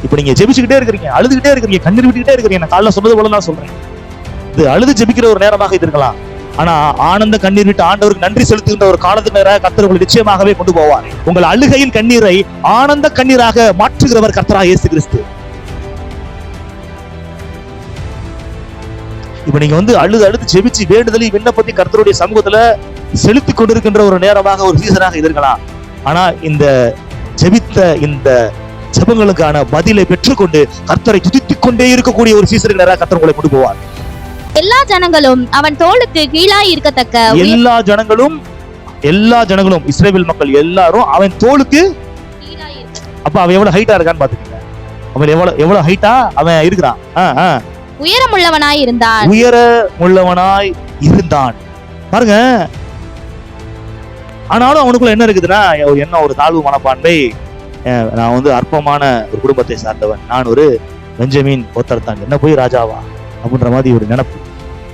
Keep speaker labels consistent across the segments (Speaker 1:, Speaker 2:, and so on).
Speaker 1: இப்ப நீங்க ஜெபிச்சுக்கிட்டே இருக்கிறீங்க, அழுதுகிட்டே இருக்கிறீங்க, கண்ணீர் விட்டுக்கிட்டே இருக்கிறீங்க. நான் காலைல சொன்னது போல நான் சொல்றேன், இது அழுது ஜெபிக்கிற ஒரு நேரமாக இது இருக்கலாம். ஆனா ஆனந்த கண்ணீர் விட்டு ஆண்டவருக்கு நன்றி செலுத்துகின்ற ஒரு காலத்து நேர கர்த்தர் உங்களை நிச்சயமாகவே கொண்டு போவார். உங்கள் அழுகையின் கண்ணீரை ஆனந்த கண்ணீராக மாற்றுகிறவர் கர்த்தராகிய இயேசு கிறிஸ்து. இப்ப நீங்க அழுது அழுது ஜெபிச்சு வேண்டுதலை விண்ணப்பத்தி கர்த்தருடைய சமூகத்துல செலுத்தி கொண்டிருக்கின்ற ஒரு நேரமாக ஒரு சீசனாக இது இருக்கலாம். ஆனா இந்த ஜெபித்த இந்த ஜெபங்களுக்கான பதிலை பெற்றுக்கொண்டு கர்த்தரை துதித்துக் கொண்டே இருக்கக்கூடிய ஒரு சீசனுக்கு நேராக கர்த்தர் உங்களை கொண்டு போவார்.
Speaker 2: எல்லா ஜனங்களும் அவன் தோளுக்கு கீழாய் இருக்கத்தக்க
Speaker 1: எல்லா ஜனங்களும் இஸ்ரவேல் மக்கள் எல்லாரும் அவன் தோளுக்கு
Speaker 2: கீழாய் இருக்க.
Speaker 1: அப்ப அவன் எவ்வளவு ஹைட்டா இருக்கான்னு பாத்துக்கங்க. அவன் எவ்வளவு ஹைட்டா அவன் இருக்கிறான்.
Speaker 2: உயரமுள்ளவனாய்
Speaker 1: இருந்தான் பாருங்க. ஆனாலும் அவனுக்குள்ள என்ன இருக்குதுன்னா, என்ன ஒரு தாழ்வு மனப்பான்மை. நான் அற்பமான ஒரு குடும்பத்தை சார்ந்தவன், நான் ஒரு பெஞ்சமின் கோத்திரத்தான், என்ன போய் ராஜாவா அப்படின்ற மாதிரி ஒரு நினைப்பு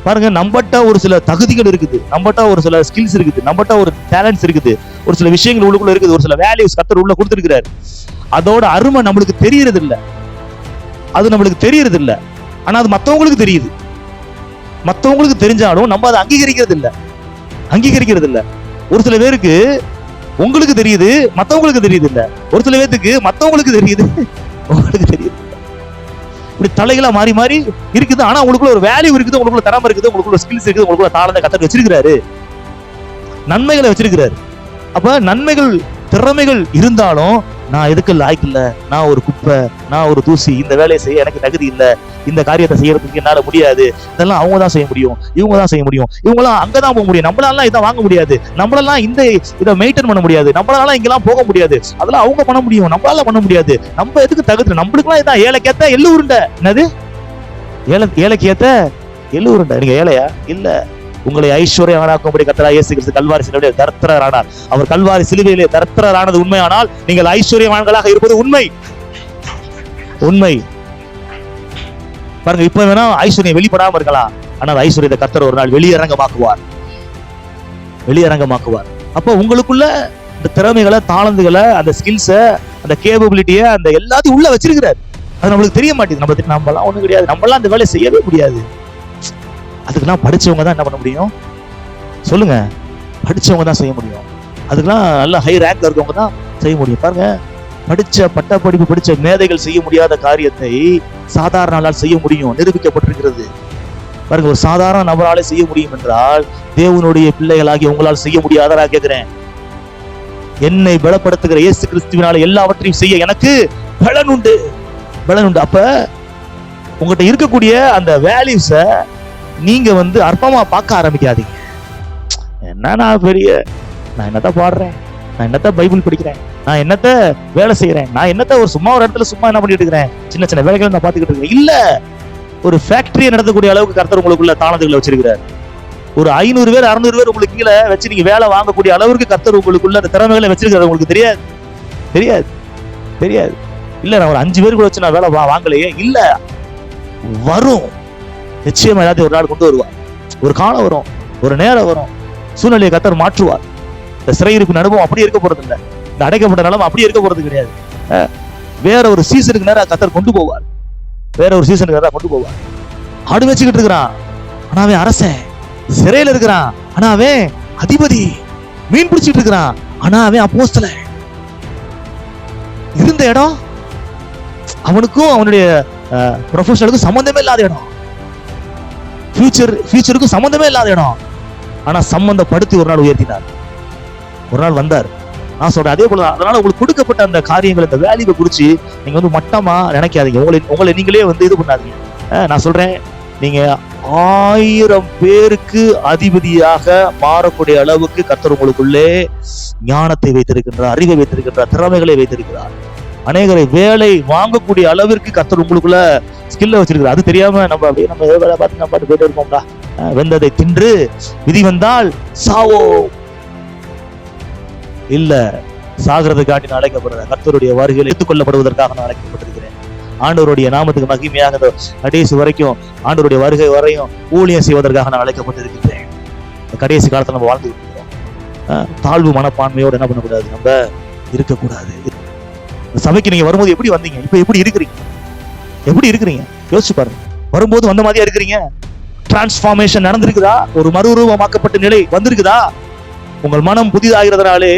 Speaker 1: பாருங்க. நம்மகிட்ட ஒரு சில தகுதிகள் இருக்குது, நம்மகிட்ட ஒரு சில ஸ்கில்ஸ் இருக்குது, நம்மகிட்ட ஒரு டேலண்ட்ஸ் இருக்குது, ஒரு சில விஷயங்கள் உள்ளுக்குள்ள இருக்குது, ஒரு சில வேல்யூஸ் கர்த்தர் உள்ள கொடுத்திருக்கிறார். அதோட அருமை நம்மளுக்கு தெரியறது இல்ல, அது நம்மளுக்கு தெரியறது இல்ல. ஆனா அது மத்தவங்களுக்கு தெரியுது. மத்தவங்களுக்கு தெரிஞ்சாலும் நம்ம அதை அங்கீகரிக்கிறது இல்ல. ஒரு சில பேருக்கு உங்களுக்கு தெரியுது, மத்தவங்களுக்கு தெரியுது இல்ல. ஒரு சில பேருக்கு மத்தவங்களுக்கு தெரியுது, உங்களுக்கு தெரியுது. இப்படி தலைகளா மாறி மாறி இருக்குது. ஆனா உங்களுக்குள்ள ஒரு வேல்யூ இருக்குது, உங்களுக்குள்ள திறமை இருக்குது, உங்களுக்குள்ள ஸ்கில்ஸ் இருக்குது, உங்களுக்குள்ள தாளத்தை கர்த்தர் வச்சிருக்கிறாரு, நன்மைகளை வச்சிருக்கிறாரு. அப்ப நன்மைகள் திறமைகள் இருந்தாலும் நான் எதுக்கு லாய்க்கு இல்ல, நான் ஒரு குப்பை, நான் ஒரு தூசி, இந்த வேலையை செய்ய எனக்கு தகுதி இல்ல, இந்த காரியத்தை செய்யறதுக்கு என்னால முடியாது, இதெல்லாம் அவங்க தான் செய்ய முடியும், இவங்க தான் செய்ய முடியும், இவங்களாம் அங்கதான் போக முடியும், நம்மளால இதை வாங்க முடியாது, நம்மளால இதை மெயின்டைன் பண்ண முடியாது, நம்மளால இங்கெல்லாம் போக முடியாது, அதெல்லாம் அவங்க பண்ண முடியும், நம்மளால பண்ண முடியாது, நம்ம எதுக்கு தகுதி, நம்மளுக்குலாம் இதான் ஏழைக்கேத்த எள்ளு உருண்டை. என்னது ஏழைக்கேத்த எள்ளு உருண்டை? நீங்க ஏழையா? இல்ல, உங்களை ஐஸ்வர்யவானாக்கும்படி கர்த்தராகிய இயேசு கிறிஸ்து கல்வாரி சிலுவையிலே தரித்திரரானார். அவர் கல்வாரி சிலுவையிலே தரித்திரரானது உண்மையானால் நீங்கள் ஐஸ்வர்யவான்களாக இருப்பது உண்மை. பாருங்க, இப்ப வேணா ஐஸ்வர்யம் வெளிப்படாம இருக்கலாம், ஆனால் ஐஸ்வர்யத்தை கர்த்தர் ஒரு நாள் வெளியரங்கமாக்குவார். அப்ப உங்களுக்குள்ள இந்த திறமைகளை, தாளந்துகளை, அந்த ஸ்கில்ஸை, அந்த கேபபிலிட்டியை, அந்த எல்லாத்தையும் உள்ள வச்சிருக்கிறார். அது நம்மளுக்கு தெரிய மாட்டேங்குது. நம்மளாம் ஒண்ணும் கிடையாது, நம்மளாம் அந்த வேலையை செய்யவே முடியாது. அதுக்கெல்லாம் படிச்சவங்க தான் என்ன பண்ண முடியும் சொல்லுங்க? படிச்சவங்க தான் செய்ய முடியும். அதுக்கெல்லாம் நல்ல ஹை ரேங்க் இருக்கவங்க தான் செய்ய முடியும். பாருங்க, பட்ட படிப்பு படிச்ச மேதைகள் செய்ய முடியாத காரியத்தை சாதாரண ஆளால் செய்ய முடியும், நிரூபிக்கப்பட்டிருக்கிறது. பாருங்க, ஒரு சாதாரண நபராலே செய்ய முடியும் என்றால் தேவனுடைய பிள்ளைகளாகி உங்களால் செய்ய முடியாதா கேட்கிறேன். என்னை பலப்படுத்துகிற இயேசு கிறிஸ்துவினால எல்லாவற்றையும் செய்ய எனக்கு பலன் உண்டு. அப்ப உங்ககிட்ட இருக்கக்கூடிய அந்த வேல்யூஸை நீங்க அற்பமா பார்க்க ஆரம்பிக்காதீங்க. என்ன நான் என்னத்த பாடுறேன், நான் என்னத்த பைபிள் படிக்கிறேன், நான் என்னத்த வேலை செய்யறேன், நான் என்னத்த சும்மா ஒரு இடத்துல சும்மா என்ன பண்ணிட்டு இருக்கிறேன், சின்ன சின்ன வேலைகளை நான் பார்த்துக்கிட்டு இருக்கேன். இல்ல, ஒரு ஃபேக்டரியை நடத்தக்கூடிய அளவுக்கு கர்த்தர் உங்களுக்குள்ள தாளந்துகளை வச்சிருக்கிறார். ஒரு 500 பேர் 600 பேர் உங்களுக்கு கீழே வச்சு நீங்க வேலை வாங்கக்கூடிய அளவுக்கு கர்த்தர் உங்களுக்குள்ள அந்த திறமைகளை வச்சிருக்கிறார். உங்களுக்கு தெரியாது. இல்ல, நான் ஒரு 5 பேர் கூட வச்சு நான் வேலை வாங்கலையே. இல்ல, வரும், நிச்சயமா எல்லாத்தையும் ஒரு நாள் கொண்டு வருவார். ஒரு காலம் வரும், ஒரு நேரம் வரும், சூழ்நிலையை கர்த்தர் மாற்றுவார். இந்த சிறையிருப்பின் அனுபவம் அப்படியே இருக்க போறது இல்லை, இந்த அடைக்கப்பட்ட நிலைமை அப்படியே இருக்க போறது கிடையாது. வேற ஒரு சீசனுக்கு நேரம் கர்த்தர் கொண்டு போவார். ஆடு வச்சுக்கிட்டு இருக்கிறான், ஆனா அவன் அரசன். சிறையில இருக்கிறான், ஆனா அவன் அதிபதி. மீன் பிடிச்சிட்டு இருக்கிறான், ஆனா அவன் அப்போஸ்தலன். இருந்த இடம் அவனுக்கும் அவனுடைய ப்ரொஃபஷனலுக்கும் சம்பந்தமே இல்லாத இடம், ஃபியூச்சருக்கும் சம்பந்தமே இல்லாத இடம். ஆனா சம்பந்தப்படுத்தி ஒரு நாள் உயர்த்தினார், ஒரு நாள் வந்தார். நான் சொல்றேன் அதே போல. அதனால உங்களுக்கு கொடுக்கப்பட்ட அந்த காரியங்கள், இந்த வேல்யூவை குறிச்சு நீங்க மட்டமா நினைக்காதீங்க. உங்களை நீங்களே இது பண்ணாதீங்க. நான் சொல்றேன், நீங்க 1000 பேருக்கு அதிபதியாக மாறக்கூடிய அளவுக்கு கர்த்தர் உங்களுக்குள்ளே ஞானத்தை வைத்திருக்கின்றார், அறிவை வைத்திருக்கின்றார், திறமைகளை வைத்திருக்கிறார். அநேகரை வேலை வாங்கக்கூடிய அளவிற்கு கர்த்தர் உங்களுக்குள்ள ஸ்கில்ல வச்சிருக்கிறார். அது தெரியாம நம்ம வேலை பார்த்து நம்ம போயிட்டு இருக்கோம்டா. வெந்ததை தின்று விதி வந்தால் சாவோ. இல்ல, சாகிறதுக்காண்டி நான் அழைக்கப்படுறேன். கர்த்தருடைய வருகையில் எடுத்துக்கொள்ளப்படுவதற்காக நான் அழைக்கப்பட்டிருக்கிறேன். ஆண்டவருடைய நாமத்துக்கு மகிமையாக கடைசி வரைக்கும், ஆண்டவருடைய வருகை வரையும் ஊழியம் செய்வதற்காக நான் அழைக்கப்பட்டிருக்கிறேன். கடைசி காலத்துல நம்ம வாழ்ந்துட்டு இருக்கிறோம். தாழ்வு மனப்பான்மையோடு என்ன பண்ணக்கூடாது, நம்ம இருக்கக்கூடாது. சபைக்கு நீங்க வரும்போது எப்படி வந்தீங்க? இப்ப எப்படி இருக்கிறீங்க? எப்படி இருக்கிறீங்க? யோசிச்சு பாருங்க. வரும்போது வந்த மாதிரியா இருக்கிறீங்க? டிரான்ஸ்பார்மேஷன் நடந்திருக்குதா? ஒரு மறுரூபமாக்கப்பட்ட நிலை வந்திருக்குதா? உங்கள் மனம் புதிதாகிறதுனாலே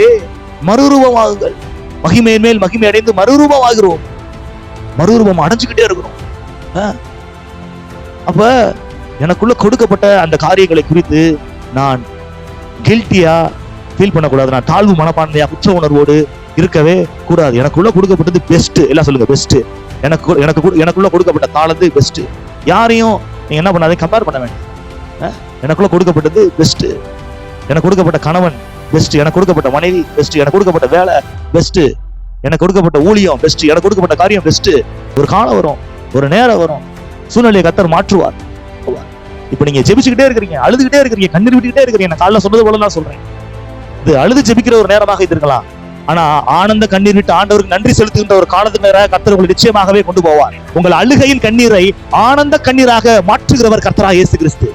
Speaker 1: மறுரூபமாகுங்கள். மகிமையின் மேல் மகிமை அடைந்து மறுரூபமாகிறோம். மறுரூபம் அடைஞ்சுக்கிட்டே இருக்கிறோம். அப்ப எனக்குள்ள கொடுக்கப்பட்ட அந்த காரியங்களை குறித்து நான் கில்ட்டியா ஃபீல் பண்ணக்கூடாது. நான் தாழ்வு மனப்பான்மையா குற்ற உணர்வோடு இருக்கவே கூடாது. எனக்குள்ள கொடுக்கப்பட்டது பெஸ்ட். எல்லாம் சொல்லுங்க, பெஸ்ட். எனக்குள்ள கொடுக்கப்பட்ட தாளந்து பெஸ்ட். யாரையும் நீங்க என்ன பண்ணாதே கம்பேர் பண்ண வேண்டாம். எனக்குள்ள கொடுக்கப்பட்டது பெஸ்ட். எனக்கு கொடுக்கப்பட்ட கணவன் பெஸ்ட். எனக்கு கொடுக்கப்பட்ட மனைவி பெஸ்ட். எனக்கு கொடுக்கப்பட்ட வேலை பெஸ்ட். எனக்கு கொடுக்கப்பட்ட ஊழியம் பெஸ்ட். எனக்கு கொடுக்கப்பட்ட காரியம் பெஸ்ட். ஒரு காலம் வரும், ஒரு நேரம் வரும், சூழ்நிலையை கர்த்தர் மாற்றுவார். இப்ப நீங்க ஜெபிச்சுக்கிட்டே இருக்கிறீங்க, அழுதுகிட்டே இருக்கிறீங்க, கண்ணீர் விட்டுக்கிட்டே இருக்கிறீங்க. நான் காலைல சொன்னது போல தான் சொல்றேன். இது அழுது ஜெபிக்கிற ஒரு நேரமாக இது இருக்கலாம். ஆனா ஆனந்த கண்ணீர் விட்டு ஆண்டவருக்கு நன்றி செலுத்துகின்ற ஒரு காலத்து நேர கர்த்தர் உங்களை நிச்சயமாகவே கொண்டு போவார். உங்கள் அழுகையின் கண்ணீரை ஆனந்த கண்ணீராக மாற்றுகிறவர் கர்த்தராகிய இயேசு கிறிஸ்து.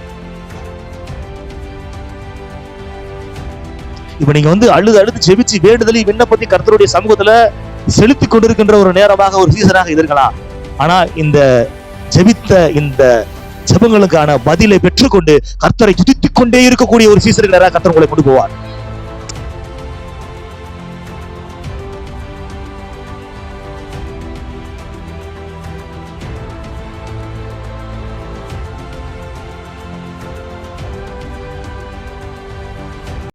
Speaker 1: இப்ப நீங்க அழுது ஜெபிச்சு வேண்டுதலை விண்ணப்பத்தி கர்த்தருடைய சமூகத்துல செலுத்தி கொண்டிருக்கின்ற ஒரு நேரமாக, ஒரு சீசனாக இது இருக்கலாம். ஆனா இந்த ஜெபித்த இந்த ஜெபங்களுக்கான பதிலை பெற்றுக்கொண்டு கர்த்தரை துதித்துக் கொண்டே இருக்கக்கூடிய ஒரு சீசனுக்கு நேராக கர்த்தர் உங்களை கொண்டு போவார்.